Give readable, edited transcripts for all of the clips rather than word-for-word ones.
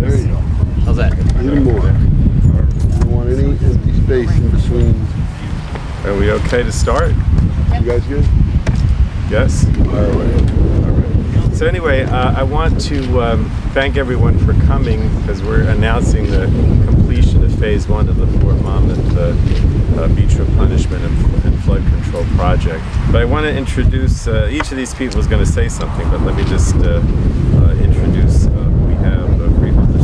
There you go. How's that? Even more. You don't want any empty space in between. Are we okay to start? You guys good? Yes? All right. So anyway, I want to thank everyone for coming because we're announcing the completion of phase 1 of the Fort Monmouth beach replenishment and flood control project. But I want to introduce, each of these people is going to say something, but let me just introduce, we have Freeholder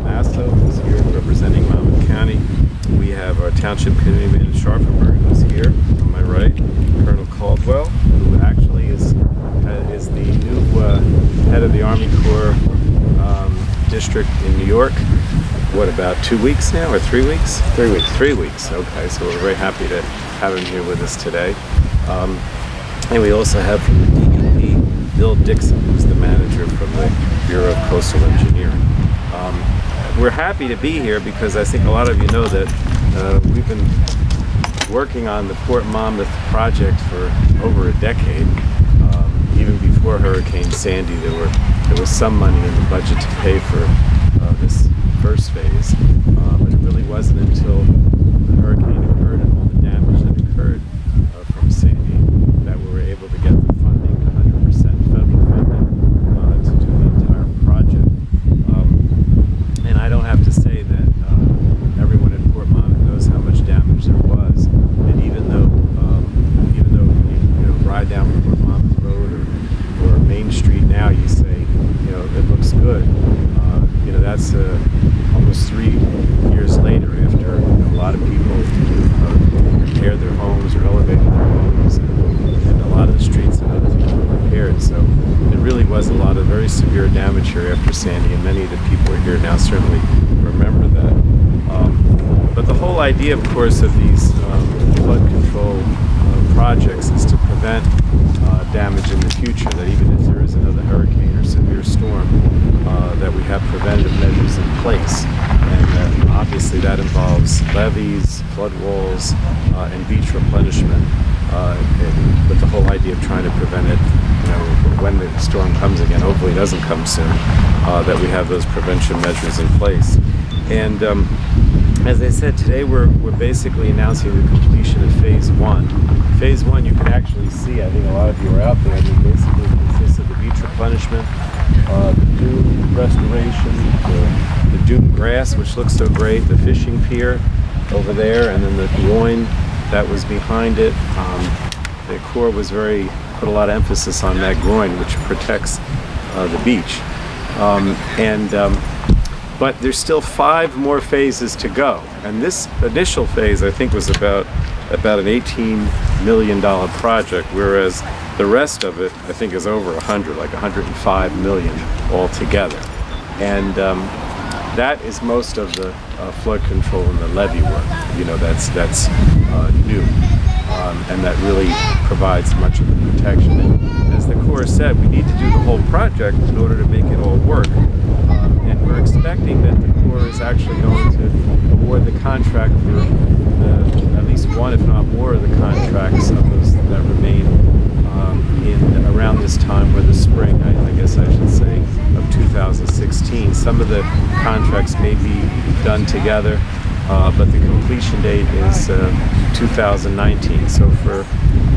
Nassau, who's here representing Monmouth County. We have our Township Committeeman Sharpenberg, who's here on my right. Colonel Caldwell, who actually is the new head of the Army Corps district in New York. What, about 2 weeks now, or 3 weeks? 3 weeks. 3 weeks, okay, so we're very happy to have him here with us today. And we also have from the DEP, Bill Dixon, who's the manager from the Bureau of Coastal Engineering. We're happy to be here because I think a lot of you know that we've been working on the Fort Monmouth project for over a decade. Even before Hurricane Sandy, there was some money in the budget to pay for this first phase, but it really wasn't until the hurricane occurred and all the damage that occurred from Sandy that we were able to get the funding, 100% federal funding, to do the entire project. And I don't have to say that everyone in Fort Monmouth knows how much damage there was, and even though you ride down Fort Monmouth Road or Main Street now, you say, it looks good. That's almost 3 years later after a lot of people repaired their homes or elevated their homes, and a lot of the streets and other things were repaired. So it really was a lot of very severe damage here after Sandy, and many of the people who are here now certainly remember that. But the whole idea, of course, of these flood control projects is to prevent damage in the future, that even if there is another hurricane or severe storm, that we have preventative measures in place. And obviously that involves levees, flood walls, and beach replenishment, with the whole idea of trying to prevent it, when the storm comes again, hopefully it doesn't come soon, that we have those prevention measures in place. And as I said, today we're basically announcing the completion of phase 1. Phase 1, you can actually see, I think a lot of you are out there, basically consists of the beach replenishment, the dune restoration, the dune grass, which looks so great, the fishing pier over there, and then the groin that was behind it. The Corps put a lot of emphasis on that groin, which protects the beach. But there's still 5 more phases to go. And this initial phase, I think, was about an $18 million project, whereas the rest of it, I think, is over 100, like 105 million altogether. And that is most of the flood control and the levee work. That's new, and that really provides much of the protection. And as the Corps said, we need to do the whole project in order to make it all work. And we're expecting that the Corps is actually going to award the contract for at least one, if not more, of the contracts of those that remain in around this time, or the spring, I guess I should say, of 2016. Some of the contracts may be done together, but the completion date is 2019. So for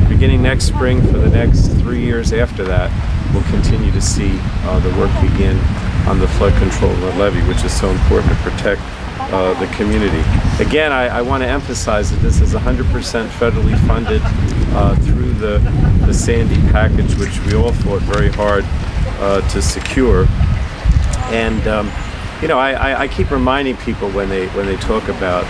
beginning next spring, for the next 3 years after that, we'll continue to see the work begin on the flood control of the levee, which is so important to protect the community. Again, I want to emphasize that this is 100% federally funded through the Sandy package, which we all fought very hard to secure. And I keep reminding people when they talk about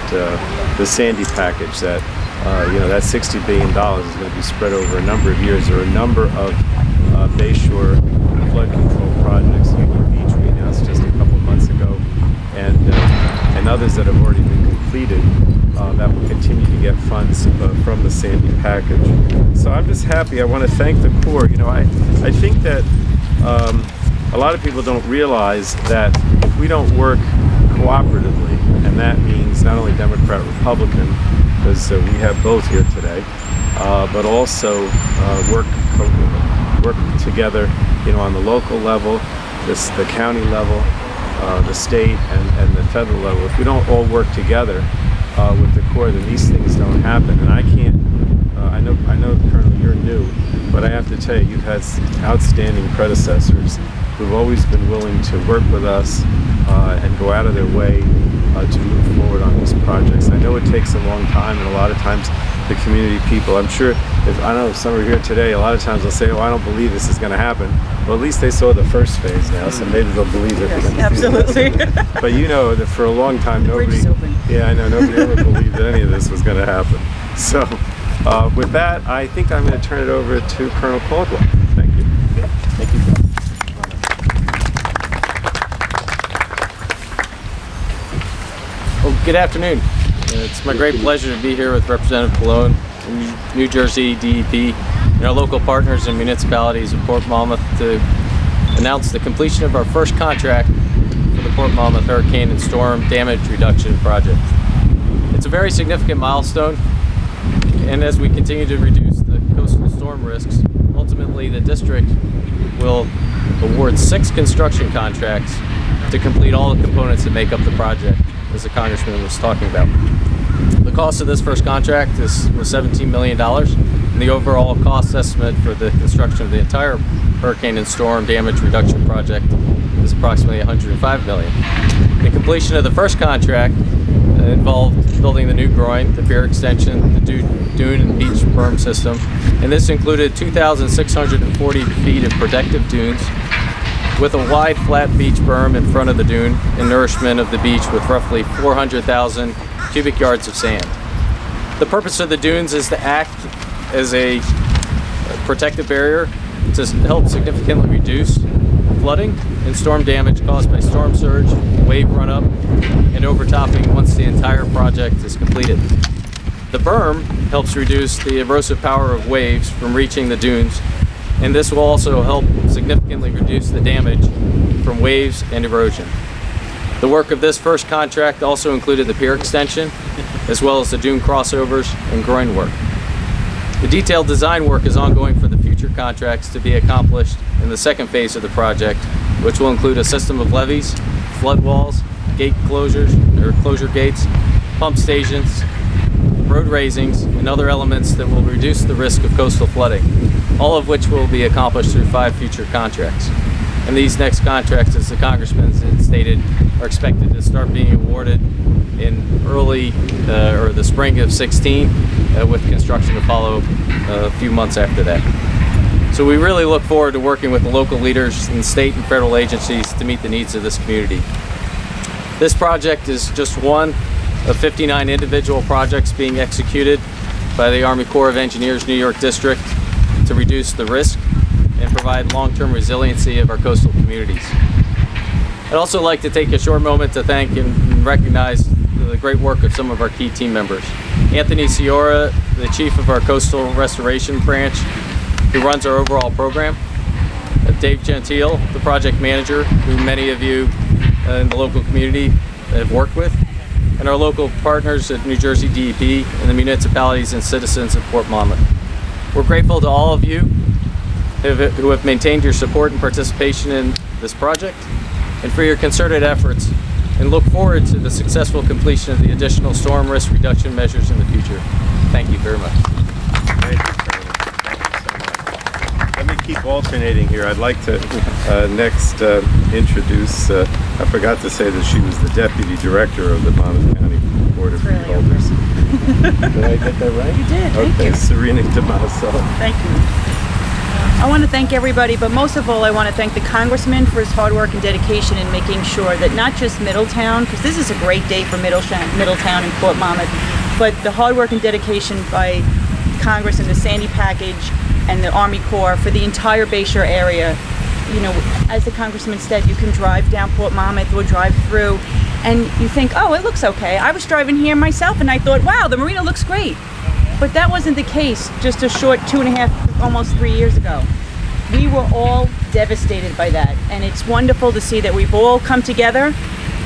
the Sandy package that that $60 billion is going to be spread over a number of years. There are a number of bayshore flood control projects. Union Beach we announced just a couple of months ago, and others that have already been completed that will continue to get funds from the Sandy package. So I'm just happy. I want to thank the Corps. I think that a lot of people don't realize that if we don't work cooperatively, and that means not only Democrat, Republican, because we have both here today, but also work together, on the local level, the county level, the state, and the federal level. If we don't all work together with the Corps, then these things don't happen. And I can't. I know, Colonel, you're new, but I have to tell you, you've had outstanding predecessors who've always been willing to work with us and go out of their way to move forward on these projects. I know it takes a long time, and a lot of times the community people, I'm sure, I know if some are here today, a lot of times they'll say, oh, I don't believe this is going to happen. Well, at least they saw the first phase now, so maybe they'll believe it. Yes, absolutely. But you know that for a long time, nobody ever believed that any of this was going to happen. So with that, I think I'm going to turn it over to Colonel Caldwell. Thank you. Thank you. Well, good afternoon. It's my great pleasure to be here with Representative Pallone from New Jersey DEP and our local partners and municipalities of Port Monmouth to announce the completion of our first contract for the Port Monmouth Hurricane and Storm Damage Reduction Project. It's a very significant milestone, and as we continue to reduce the coastal storm risks, ultimately the district will award 6 construction contracts to complete all the components that make up the project, as the Congressman was talking about. The cost of this first contract was $17 million, and the overall cost estimate for the construction of the entire hurricane and storm damage reduction project is approximately $105 million. The completion of the first contract involved building the new groin, the pier extension, the dune and beach berm system, and this included 2,640 feet of protective dunes with a wide flat beach berm in front of the dune and nourishment of the beach with roughly 400,000 cubic yards of sand. The purpose of the dunes is to act as a protective barrier to help significantly reduce flooding and storm damage caused by storm surge, wave run-up, and overtopping once the entire project is completed. The berm helps reduce the erosive power of waves from reaching the dunes, and this will also help significantly reduce the damage from waves and erosion. The work of this first contract also included the pier extension, as well as the dune crossovers and groin work. The detailed design work is ongoing for the future contracts to be accomplished in the second phase of the project, which will include a system of levees, flood walls, gate closures or closure gates, pump stations, road raisings, and other elements that will reduce the risk of coastal flooding, all of which will be accomplished through 5 future contracts. And these next contracts, as the Congressman stated, are expected to start being awarded in early or the spring of 16, with construction to follow a few months after that. So we really look forward to working with the local leaders and state and federal agencies to meet the needs of this community. This project is just one of 59 individual projects being executed by the Army Corps of Engineers New York District to reduce the risk and provide long-term resiliency of our coastal communities. I'd also like to take a short moment to thank and recognize the great work of some of our key team members. Anthony Ciora, the chief of our Coastal Restoration Branch, who runs our overall program. Dave Gentile, the project manager, who many of you in the local community have worked with. And our local partners at New Jersey DEP and the municipalities and citizens of Port Monmouth. We're grateful to all of you who have maintained your support and participation in this project and for your concerted efforts, and look forward to the successful completion of the additional storm risk reduction measures in the future. Thank you very much. Thank you, Colonel. Thank you so much. Let me keep alternating here. I'd like to next introduce, I forgot to say that she was the Deputy Director of the Monmouth County Board of Freeholders. Did I get that right? You did, thank you. Serena DeMaso. Thank you. I want to thank everybody, but most of all, I want to thank the Congressman for his hard work and dedication in making sure that not just Middletown, because this is a great day for Middletown and Port Monmouth, but the hard work and dedication by Congress and the Sandy package and the Army Corps for the entire Bayshore area. You know, as the Congressman said, you can drive down Port Monmouth or drive through, and you think, oh, it looks okay. I was driving here myself, and I thought, wow, the marina looks great. But that wasn't the case just a short 2.5, almost 3 years ago. We were all devastated by that, and it's wonderful to see that we've all come together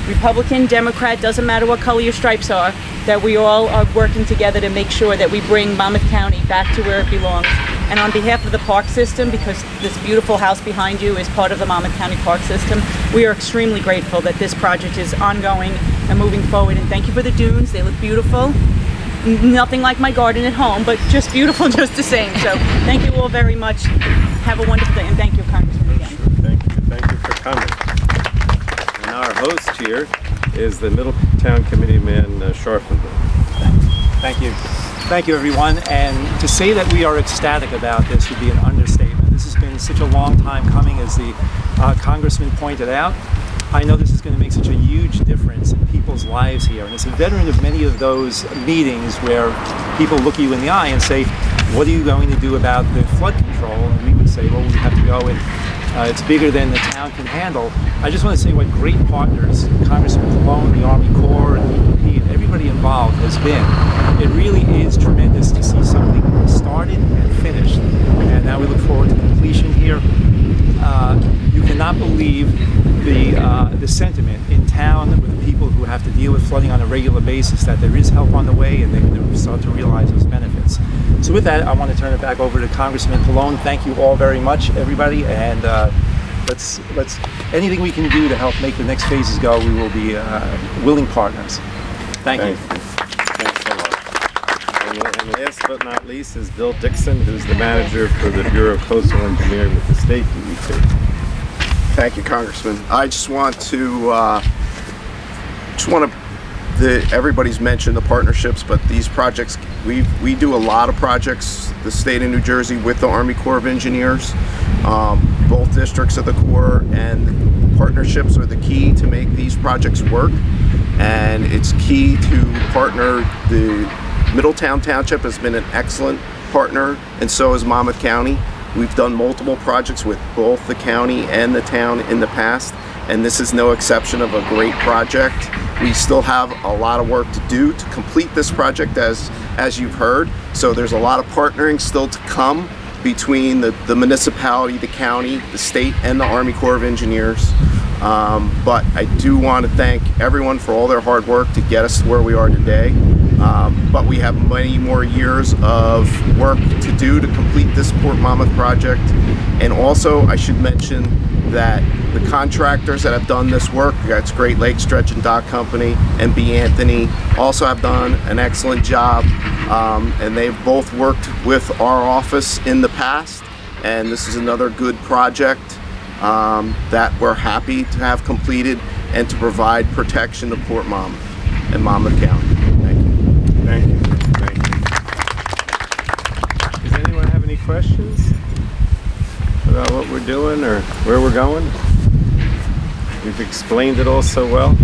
Republican, Democrat, doesn't matter what color your stripes are, that we all are working together to make sure that we bring Monmouth County back to where it belongs. And on behalf of the park system, because this beautiful house behind you is part of the Monmouth County Park System, we are extremely grateful that this project is ongoing and moving forward. And thank you for the dunes. They look beautiful. Nothing like my garden at home, but just beautiful just the same. So thank you all very much. Have a wonderful day, and thank you, Congressman, again. Thank you for coming. And our host here is the Middletown Committeeman Scharfenberg. Thank you. Thank you, everyone. And to say that we are ecstatic about this would be an understatement. This has been such a long time coming, as the Congressman pointed out. I know this is going to make such a huge difference in people's lives here. And as a veteran of many of those meetings where people look you in the eye and say, what are you going to do about the flood control? And we would say, well, we have to go, and it's bigger than the town can handle. I just want to say what great partners Congressman Pallone, the Army Corps, and DEP, and everybody involved has been. It really is tremendous to see something started and finished. And now we look forward to completion here. You cannot believe the sentiment in town with the people who have to deal with flooding on a regular basis, that there is help on the way and they're going to start to realize those benefits. So with that, I want to turn it back over to Congressman Pallone. Thank you all very much, everybody, and let's anything we can do to help make the next phases go, we will be willing partners. Thank you. Thanks a lot. And last but not least is Bill Dixon, who's the manager for the Bureau of Coastal Engineering with the state DEP. Thank you, Congressman. I just want to, everybody's mentioned the partnerships, but these projects, we do a lot of projects, the state of New Jersey with the Army Corps of Engineers, both districts of the Corps, and partnerships are the key to make these projects work. And it's key to partner. The Middletown Township has been an excellent partner, and so has Monmouth County. We've done multiple projects with both the county and the town in the past, and this is no exception of a great project. We still have a lot of work to do to complete this project, as you've heard. So there's a lot of partnering still to come between the municipality, the county, the state, and the Army Corps of Engineers. But I do want to thank everyone for all their hard work to get us to where we are today. But we have many more years of work to do to complete this Port Monmouth project. And also, I should mention that the contractors that have done this work, that's Great Lakes Dredge and Dock Company and B. Anthony, also have done an excellent job. And they've both worked with our office in the past. And this is another good project that we're happy to have completed and to provide protection to Port Monmouth and Monmouth County. Thank you. Thank you. Thank you. Does anyone have any questions about what we're doing or where we're going? We've explained it all so well.